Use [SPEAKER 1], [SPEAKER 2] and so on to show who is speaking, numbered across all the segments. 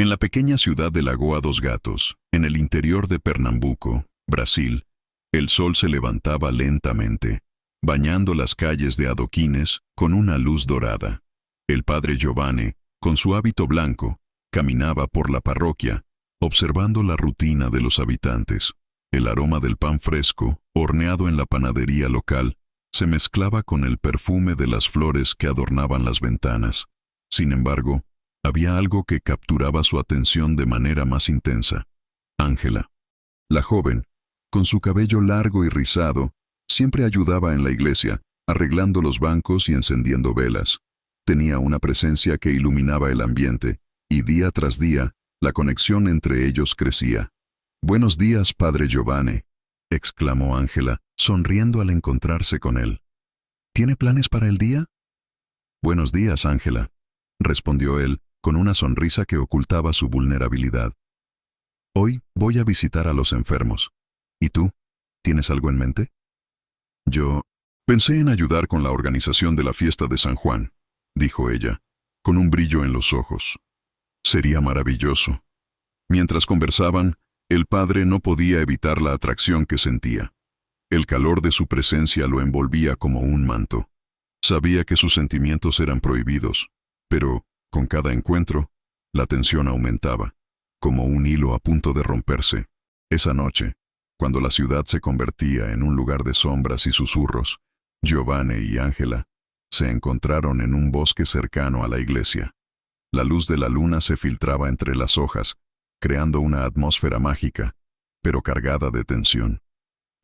[SPEAKER 1] En la pequeña ciudad de Lagoa dos Gatos, en el interior de Pernambuco, Brasil, el sol se levantaba lentamente, bañando las calles de adoquines con una luz dorada. El padre Giovanni, con su hábito blanco, caminaba por la parroquia, observando la rutina de los habitantes. El aroma del pan fresco, horneado en la panadería local, se mezclaba con el perfume de las flores que adornaban las ventanas. Sin embargo, había algo que capturaba su atención de manera más intensa. Ángela. La joven, con su cabello largo y rizado, siempre ayudaba en la iglesia, arreglando los bancos y encendiendo velas. Tenía una presencia que iluminaba el ambiente, y día tras día, la conexión entre ellos crecía. «Buenos días, padre Giovanni», exclamó Ángela, sonriendo al encontrarse con él. «¿Tiene planes para el día?» «Buenos días, Ángela», respondió él, con una sonrisa que ocultaba su vulnerabilidad. «Hoy voy a visitar a los enfermos. ¿Y tú? ¿Tienes algo en mente?» «Yo pensé en ayudar con la organización de la fiesta de San Juan», dijo ella, con un brillo en los ojos. «Sería maravilloso». Mientras conversaban, el padre no podía evitar la atracción que sentía. El calor de su presencia lo envolvía como un manto. Sabía que sus sentimientos eran prohibidos, pero, con cada encuentro, la tensión aumentaba, como un hilo a punto de romperse. Esa noche, cuando la ciudad se convertía en un lugar de sombras y susurros, Giovanni y Ángela se encontraron en un bosque cercano a la iglesia. La luz de la luna se filtraba entre las hojas, creando una atmósfera mágica, pero cargada de tensión.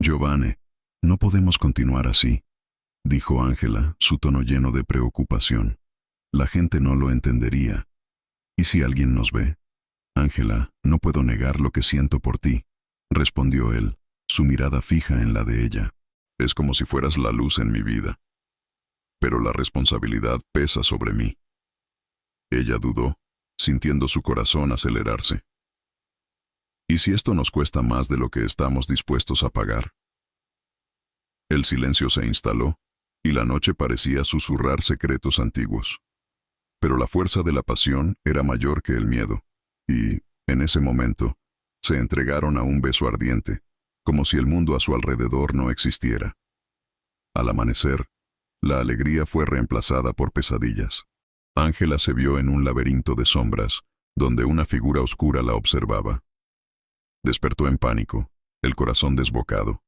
[SPEAKER 1] «Giovanni, no podemos continuar así», dijo Ángela, su tono lleno de preocupación. «La gente no lo entendería. ¿Y si alguien nos ve?» «Ángela, no puedo negar lo que siento por ti», respondió él, su mirada fija en la de ella. «Es como si fueras la luz en mi vida. Pero la responsabilidad pesa sobre mí». Ella dudó, sintiendo su corazón acelerarse. «¿Y si esto nos cuesta más de lo que estamos dispuestos a pagar?» El silencio se instaló, y la noche parecía susurrar secretos antiguos. Pero la fuerza de la pasión era mayor que el miedo, y, en ese momento, se entregaron a un beso ardiente, como si el mundo a su alrededor no existiera. Al amanecer, la alegría fue reemplazada por pesadillas. Ángela se vio en un laberinto de sombras, donde una figura oscura la observaba. Despertó en pánico, el corazón desbocado.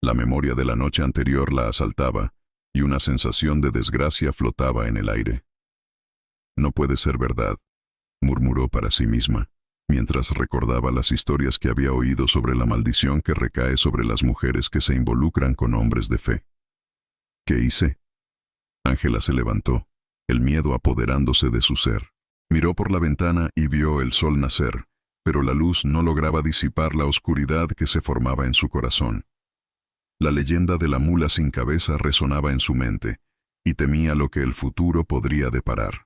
[SPEAKER 1] La memoria de la noche anterior la asaltaba, y una sensación de desgracia flotaba en el aire. «No puede ser verdad», murmuró para sí misma, mientras recordaba las historias que había oído sobre la maldición que recae sobre las mujeres que se involucran con hombres de fe. «¿Qué hice?» Ángela se levantó, el miedo apoderándose de su ser. Miró por la ventana y vio el sol nacer, pero la luz no lograba disipar la oscuridad que se formaba en su corazón. La leyenda de la mula sin cabeza resonaba en su mente, y temía lo que el futuro podría deparar.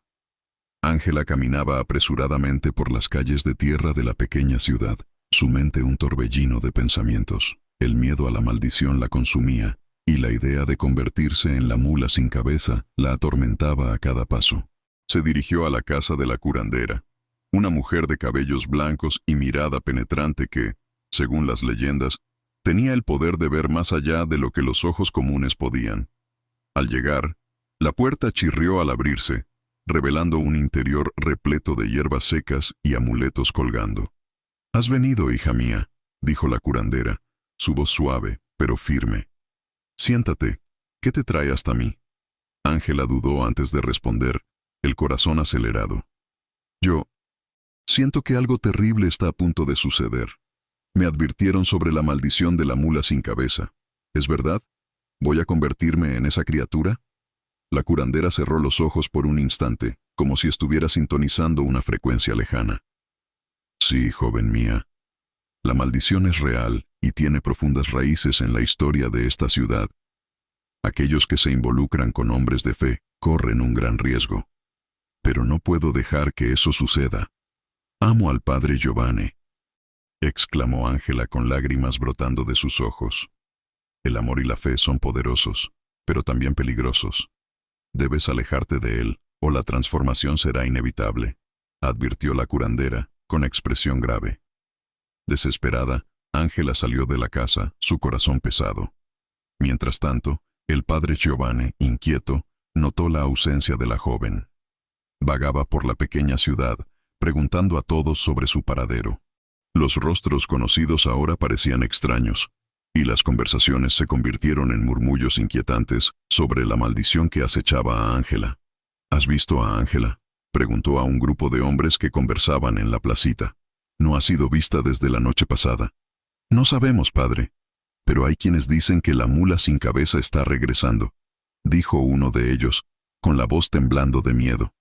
[SPEAKER 1] Ángela caminaba apresuradamente por las calles de tierra de la pequeña ciudad, su mente un torbellino de pensamientos. El miedo a la maldición la consumía, y la idea de convertirse en la mula sin cabeza la atormentaba a cada paso. Se dirigió a la casa de la curandera, una mujer de cabellos blancos y mirada penetrante que, según las leyendas, tenía el poder de ver más allá de lo que los ojos comunes podían. Al llegar, la puerta chirrió al abrirse, revelando un interior repleto de hierbas secas y amuletos colgando. «Has venido, hija mía», dijo la curandera, su voz suave, pero firme. «Siéntate. ¿Qué te trae hasta mí?» Ángela dudó antes de responder, el corazón acelerado. «Yo siento que algo terrible está a punto de suceder. Me advirtieron sobre la maldición de la mula sin cabeza. ¿Es verdad? ¿Voy a convertirme en esa criatura?» La curandera cerró los ojos por un instante, como si estuviera sintonizando una frecuencia lejana. «Sí, joven mía. La maldición es real y tiene profundas raíces en la historia de esta ciudad. Aquellos que se involucran con hombres de fe corren un gran riesgo. Pero no puedo dejar que eso suceda. Amo al padre Giovanni», exclamó Ángela con lágrimas brotando de sus ojos. «El amor y la fe son poderosos, pero también peligrosos. Debes alejarte de él, o la transformación será inevitable». advirtió la curandera, con expresión grave. Desesperada, Ángela salió de la casa, su corazón pesado. Mientras tanto, el padre Giovanni, inquieto, notó la ausencia de la joven. Vagaba por la pequeña ciudad, preguntando a todos sobre su paradero. Los rostros conocidos ahora parecían extraños, y las conversaciones se convirtieron en murmullos inquietantes sobre la maldición que acechaba a Ángela. ¿Has visto a Ángela?, preguntó a un grupo de hombres que conversaban en la placita. No ha sido vista desde la noche pasada. No sabemos, padre, pero hay quienes dicen que la mula sin cabeza está regresando, dijo uno de ellos, con la voz temblando de miedo.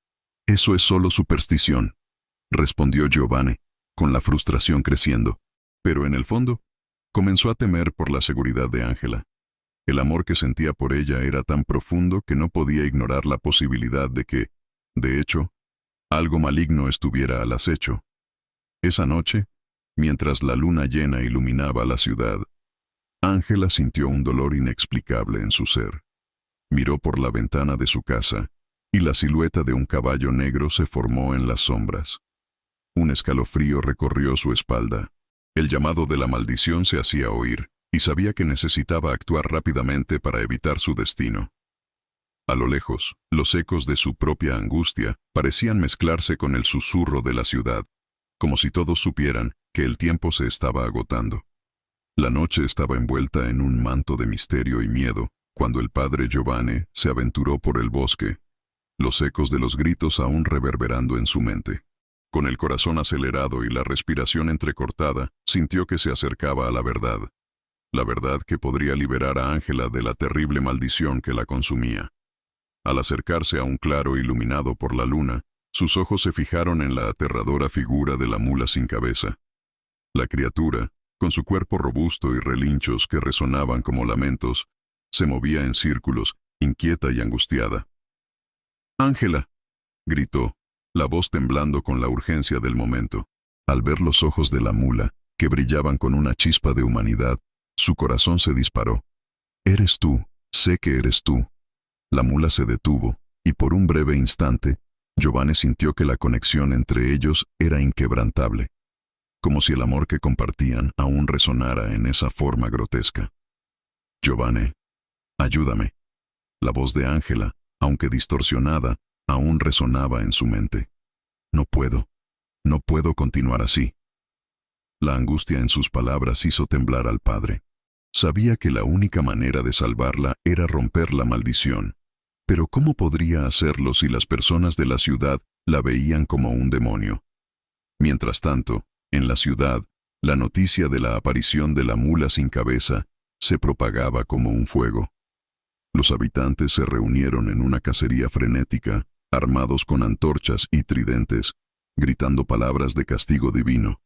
[SPEAKER 1] Eso es solo superstición, respondió Giovanni, con la frustración creciendo. Pero en el fondo, comenzó a temer por la seguridad de Ángela. El amor que sentía por ella era tan profundo que no podía ignorar la posibilidad de que, de hecho, algo maligno estuviera al acecho. Esa noche, mientras la luna llena iluminaba la ciudad, Ángela sintió un dolor inexplicable en su ser. Miró por la ventana de su casa, y la silueta de un caballo negro se formó en las sombras. Un escalofrío recorrió su espalda. El llamado de la maldición se hacía oír, y sabía que necesitaba actuar rápidamente para evitar su destino. A lo lejos, los ecos de su propia angustia parecían mezclarse con el susurro de la ciudad, como si todos supieran que el tiempo se estaba agotando. La noche estaba envuelta en un manto de misterio y miedo, cuando el padre Giovanni se aventuró por el bosque, los ecos de los gritos aún reverberando en su mente. Con el corazón acelerado y la respiración entrecortada, sintió que se acercaba a la verdad que podría liberar a Ángela de la terrible maldición que la consumía. Al acercarse a un claro iluminado por la luna, sus ojos se fijaron en la aterradora figura de la mula sin cabeza. La criatura, con su cuerpo robusto y relinchos que resonaban como lamentos, se movía en círculos, inquieta y angustiada. «¡Ángela!», gritó, la voz temblando con la urgencia del momento. Al ver los ojos de la mula, que brillaban con una chispa de humanidad, su corazón se disparó. «Eres tú, sé que eres tú». La mula se detuvo, y por un breve instante, Giovanni sintió que la conexión entre ellos era inquebrantable, como si el amor que compartían aún resonara en esa forma grotesca. «Giovanni, ayúdame». La voz de Ángela, aunque distorsionada, aún resonaba en su mente. No puedo continuar así». La angustia en sus palabras hizo temblar al padre. Sabía que la única manera de salvarla era romper la maldición. Pero ¿cómo podría hacerlo si las personas de la ciudad la veían como un demonio? Mientras tanto, en la ciudad, la noticia de la aparición de la mula sin cabeza se propagaba como un fuego. Los habitantes se reunieron en una cacería frenética, armados con antorchas y tridentes, gritando palabras de castigo divino.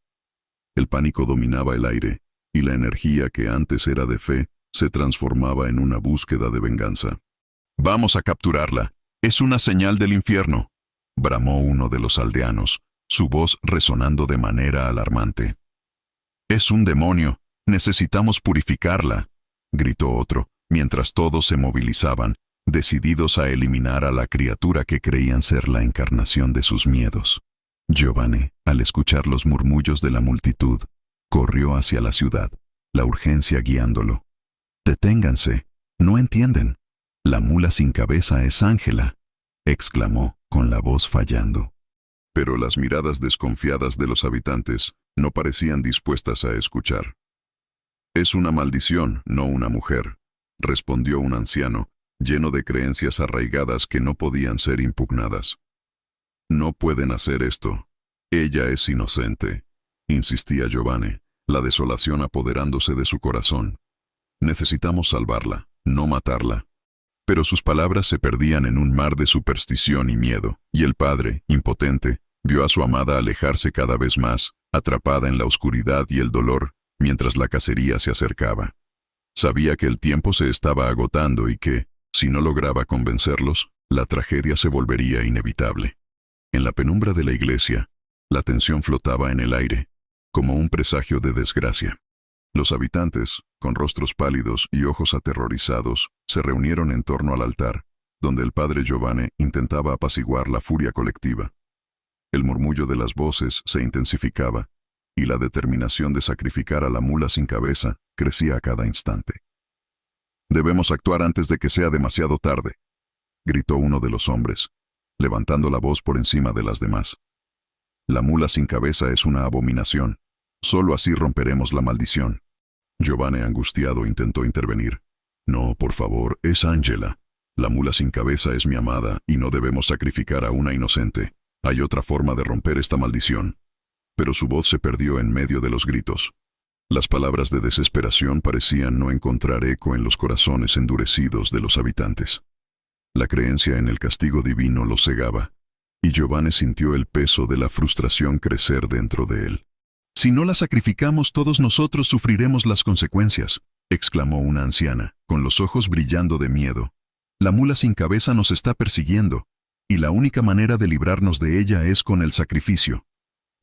[SPEAKER 1] El pánico dominaba el aire, y la energía que antes era de fe se transformaba en una búsqueda de venganza. «Vamos a capturarla. Es una señal del infierno», bramó uno de los aldeanos, su voz resonando de manera alarmante. «Es un demonio. Necesitamos purificarla», gritó otro, mientras todos se movilizaban, decididos a eliminar a la criatura que creían ser la encarnación de sus miedos. Giovanni, al escuchar los murmullos de la multitud, corrió hacia la ciudad, la urgencia guiándolo. «Deténganse. No entienden. La mula sin cabeza es Ángela», exclamó con la voz fallando. Pero las miradas desconfiadas de los habitantes no parecían dispuestas a escuchar. «Es una maldición, no una mujer», respondió un anciano, lleno de creencias arraigadas que no podían ser impugnadas. «No pueden hacer esto. Ella es inocente», insistía Giovanni, la desolación apoderándose de su corazón. «Necesitamos salvarla, no matarla». Pero sus palabras se perdían en un mar de superstición y miedo, y el padre, impotente, vio a su amada alejarse cada vez más, atrapada en la oscuridad y el dolor, mientras la cacería se acercaba. Sabía que el tiempo se estaba agotando y que, si no lograba convencerlos, la tragedia se volvería inevitable. En la penumbra de la iglesia, la tensión flotaba en el aire, como un presagio de desgracia. Los habitantes, con rostros pálidos y ojos aterrorizados, se reunieron en torno al altar, donde el padre Giovanni intentaba apaciguar la furia colectiva. El murmullo de las voces se intensificaba, y la determinación de sacrificar a la mula sin cabeza crecía a cada instante. «Debemos actuar antes de que sea demasiado tarde», gritó uno de los hombres, levantando la voz por encima de las demás. «La mula sin cabeza es una abominación. Solo así romperemos la maldición». Giovanni, angustiado, intentó intervenir. «No, por favor, es Angela. La mula sin cabeza es mi amada y no debemos sacrificar a una inocente. Hay otra forma de romper esta maldición». Pero su voz se perdió en medio de los gritos. Las palabras de desesperación parecían no encontrar eco en los corazones endurecidos de los habitantes. La creencia en el castigo divino los cegaba, y Giovanni sintió el peso de la frustración crecer dentro de él. «Si no la sacrificamos, todos nosotros sufriremos las consecuencias», exclamó una anciana, con los ojos brillando de miedo. «La mula sin cabeza nos está persiguiendo, y la única manera de librarnos de ella es con el sacrificio».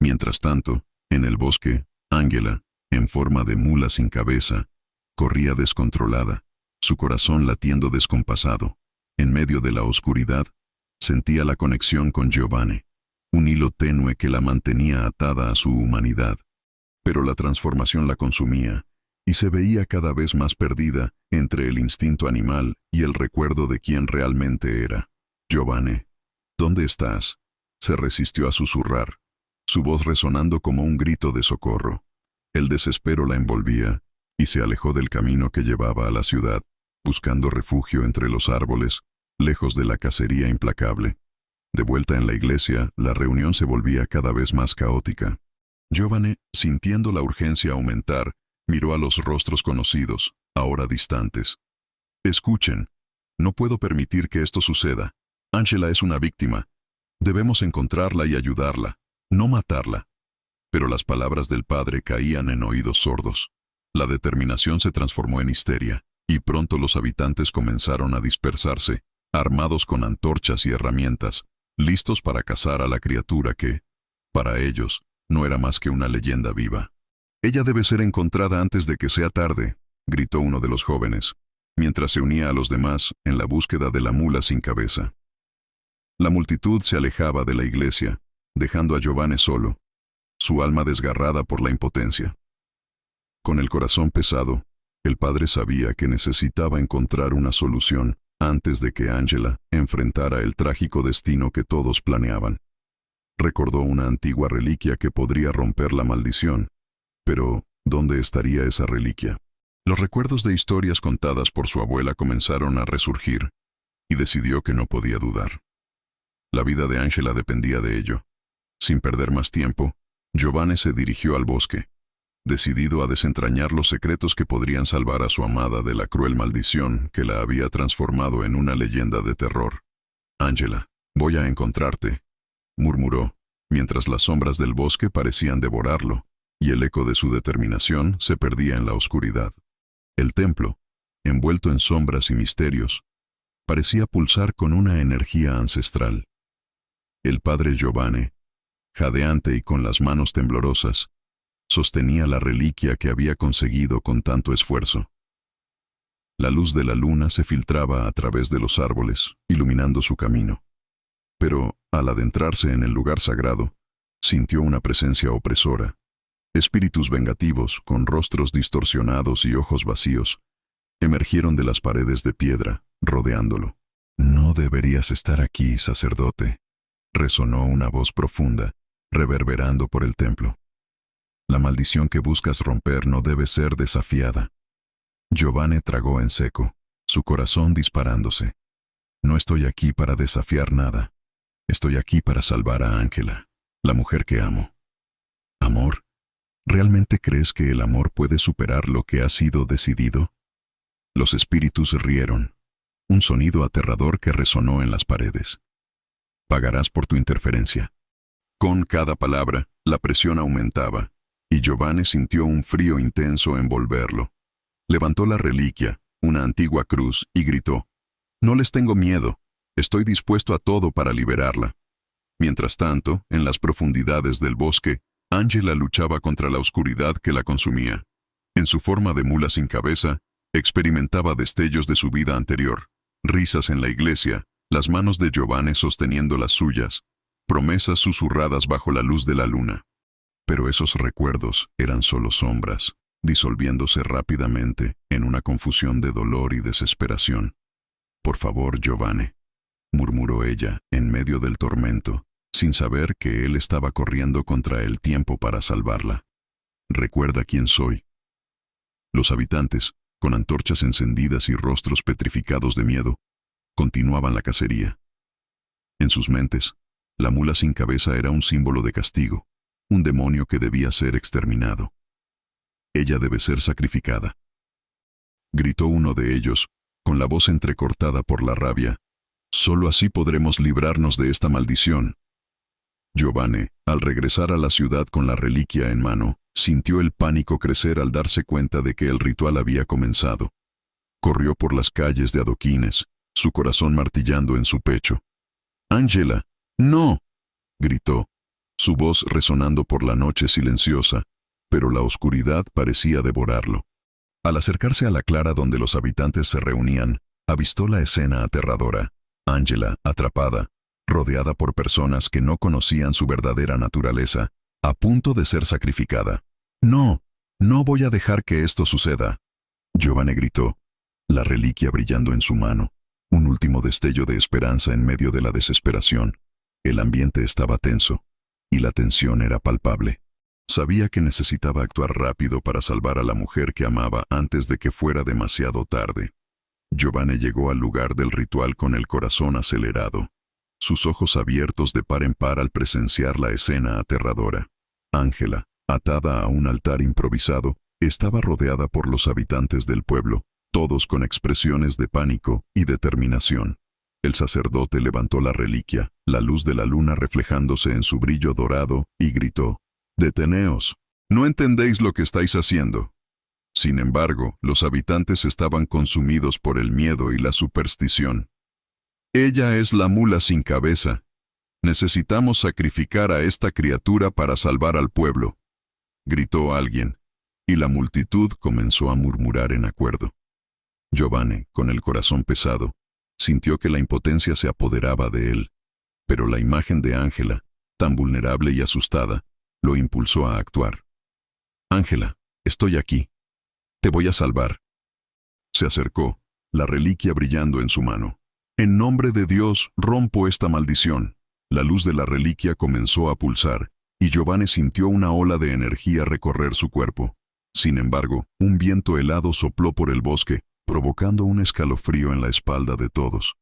[SPEAKER 1] Mientras tanto, en el bosque, Ángela, en forma de mula sin cabeza, corría descontrolada, su corazón latiendo descompasado. En medio de la oscuridad, sentía la conexión con Giovanni, un hilo tenue que la mantenía atada a su humanidad. Pero la transformación la consumía, y se veía cada vez más perdida entre el instinto animal y el recuerdo de quién realmente era. «Giovanni, ¿dónde estás?», se resistió a susurrar, su voz resonando como un grito de socorro. El desespero la envolvía, y se alejó del camino que llevaba a la ciudad, buscando refugio entre los árboles, lejos de la cacería implacable. De vuelta en la iglesia, la reunión se volvía cada vez más caótica. Giovanni, sintiendo la urgencia aumentar, miró a los rostros conocidos, ahora distantes. «Escuchen, no puedo permitir que esto suceda. Angela es una víctima. Debemos encontrarla y ayudarla, no matarla». Pero las palabras del padre caían en oídos sordos. La determinación se transformó en histeria, y pronto los habitantes comenzaron a dispersarse, armados con antorchas y herramientas, listos para cazar a la criatura que, para ellos, no era más que una leyenda viva. «Ella debe ser encontrada antes de que sea tarde», gritó uno de los jóvenes, mientras se unía a los demás en la búsqueda de la mula sin cabeza. La multitud se alejaba de la iglesia, dejando a Giovanni solo, su alma desgarrada por la impotencia. Con el corazón pesado, el padre sabía que necesitaba encontrar una solución antes de que Angela enfrentara el trágico destino que todos planeaban. Recordó una antigua reliquia que podría romper la maldición, pero ¿dónde estaría esa reliquia? Los recuerdos de historias contadas por su abuela comenzaron a resurgir, y decidió que no podía dudar. La vida de Angela dependía de ello. Sin perder más tiempo, Giovanni se dirigió al bosque, decidido a desentrañar los secretos que podrían salvar a su amada de la cruel maldición que la había transformado en una leyenda de terror. «Angela, voy a encontrarte», murmuró, mientras las sombras del bosque parecían devorarlo, y el eco de su determinación se perdía en la oscuridad. El templo, envuelto en sombras y misterios, parecía pulsar con una energía ancestral. El padre Giovanni, jadeante y con las manos temblorosas, sostenía la reliquia que había conseguido con tanto esfuerzo. La luz de la luna se filtraba a través de los árboles, iluminando su camino. Pero, al adentrarse en el lugar sagrado, sintió una presencia opresora. Espíritus vengativos, con rostros distorsionados y ojos vacíos, emergieron de las paredes de piedra, rodeándolo. «No deberías estar aquí, sacerdote», resonó una voz profunda, reverberando por el templo. «La maldición que buscas romper no debe ser desafiada». Giovanni tragó en seco, su corazón disparándose. «No estoy aquí para desafiar nada. Estoy aquí para salvar a Ángela, la mujer que amo». «¿Amor? ¿Realmente crees que el amor puede superar lo que ha sido decidido?» Los espíritus rieron, un sonido aterrador que resonó en las paredes. «Pagarás por tu interferencia». Con cada palabra, la presión aumentaba, y Giovanni sintió un frío intenso envolverlo. Levantó la reliquia, una antigua cruz, y gritó: «No les tengo miedo, estoy dispuesto a todo para liberarla». Mientras tanto, en las profundidades del bosque, Angela luchaba contra la oscuridad que la consumía. En su forma de mula sin cabeza, experimentaba destellos de su vida anterior, risas en la iglesia, las manos de Giovanni sosteniendo las suyas, promesas susurradas bajo la luz de la luna. Pero esos recuerdos eran solo sombras, disolviéndose rápidamente en una confusión de dolor y desesperación. «Por favor, Giovanni», murmuró ella en medio del tormento, sin saber que él estaba corriendo contra el tiempo para salvarla. «Recuerda quién soy». Los habitantes, con antorchas encendidas y rostros petrificados de miedo, continuaban la cacería. En sus mentes, la mula sin cabeza era un símbolo de castigo, un demonio que debía ser exterminado. «Ella debe ser sacrificada», gritó uno de ellos, con la voz entrecortada por la rabia. «Solo así podremos librarnos de esta maldición». Giovanni, al regresar a la ciudad con la reliquia en mano, sintió el pánico crecer al darse cuenta de que el ritual había comenzado. Corrió por las calles de adoquines, su corazón martillando en su pecho. «Ángela, no», gritó, su voz resonando por la noche silenciosa, pero la oscuridad parecía devorarlo. Al acercarse a la clara donde los habitantes se reunían, avistó la escena aterradora. Ángela, atrapada, rodeada por personas que no conocían su verdadera naturaleza, a punto de ser sacrificada. «No, no voy a dejar que esto suceda», Giovanni gritó, la reliquia brillando en su mano, un último destello de esperanza en medio de la desesperación. El ambiente estaba tenso, y la tensión era palpable. Sabía que necesitaba actuar rápido para salvar a la mujer que amaba antes de que fuera demasiado tarde. Giovanni llegó al lugar del ritual con el corazón acelerado, sus ojos abiertos de par en par al presenciar la escena aterradora. Ángela, atada a un altar improvisado, estaba rodeada por los habitantes del pueblo, todos con expresiones de pánico y determinación. El sacerdote levantó la reliquia, la luz de la luna reflejándose en su brillo dorado, y gritó: «Deteneos, no entendéis lo que estáis haciendo». Sin embargo, los habitantes estaban consumidos por el miedo y la superstición. «Ella es la mula sin cabeza. Necesitamos sacrificar a esta criatura para salvar al pueblo», gritó alguien, y la multitud comenzó a murmurar en acuerdo. Giovanni, con el corazón pesado, sintió que la impotencia se apoderaba de él, pero la imagen de Ángela, tan vulnerable y asustada, lo impulsó a actuar. «Ángela, estoy aquí. Te voy a salvar». Se acercó, la reliquia brillando en su mano. «En nombre de Dios, rompo esta maldición». La luz de la reliquia comenzó a pulsar, y Giovanni sintió una ola de energía recorrer su cuerpo. Sin embargo, un viento helado sopló por el bosque, provocando un escalofrío en la espalda de todos.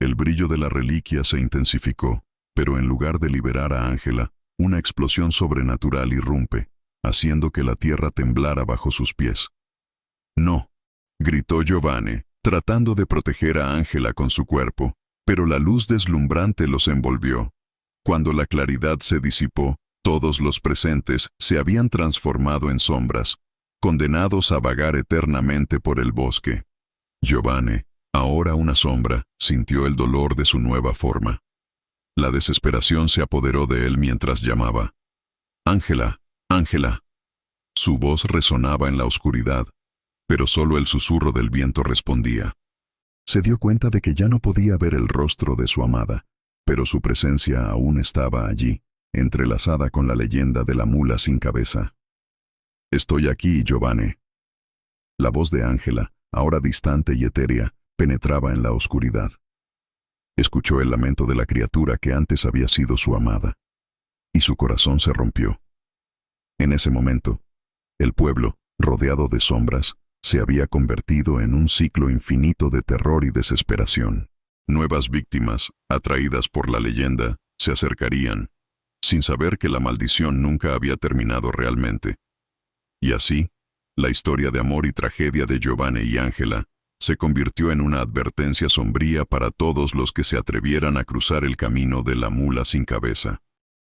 [SPEAKER 1] El brillo de la reliquia se intensificó, pero en lugar de liberar a Ángela, una explosión sobrenatural irrumpe, haciendo que la tierra temblara bajo sus pies. «No», gritó Giovanni, tratando de proteger a Ángela con su cuerpo, pero la luz deslumbrante los envolvió. Cuando la claridad se disipó, todos los presentes se habían transformado en sombras, condenados a vagar eternamente por el bosque. Giovanni, ahora una sombra, sintió el dolor de su nueva forma. La desesperación se apoderó de él mientras llamaba: «Ángela, Ángela». Su voz resonaba en la oscuridad, pero solo el susurro del viento respondía. Se dio cuenta de que ya no podía ver el rostro de su amada, pero su presencia aún estaba allí, entrelazada con la leyenda de la mula sin cabeza. «Estoy aquí, Giovanni». La voz de Ángela, ahora distante y etérea, penetraba en la oscuridad. Escuchó el lamento de la criatura que antes había sido su amada, y su corazón se rompió. En ese momento, el pueblo, rodeado de sombras, se había convertido en un ciclo infinito de terror y desesperación. Nuevas víctimas, atraídas por la leyenda, se acercarían, sin saber que la maldición nunca había terminado realmente. Y así, la historia de amor y tragedia de Giovanni y Ángela se convirtió en una advertencia sombría para todos los que se atrevieran a cruzar el camino de la mula sin cabeza.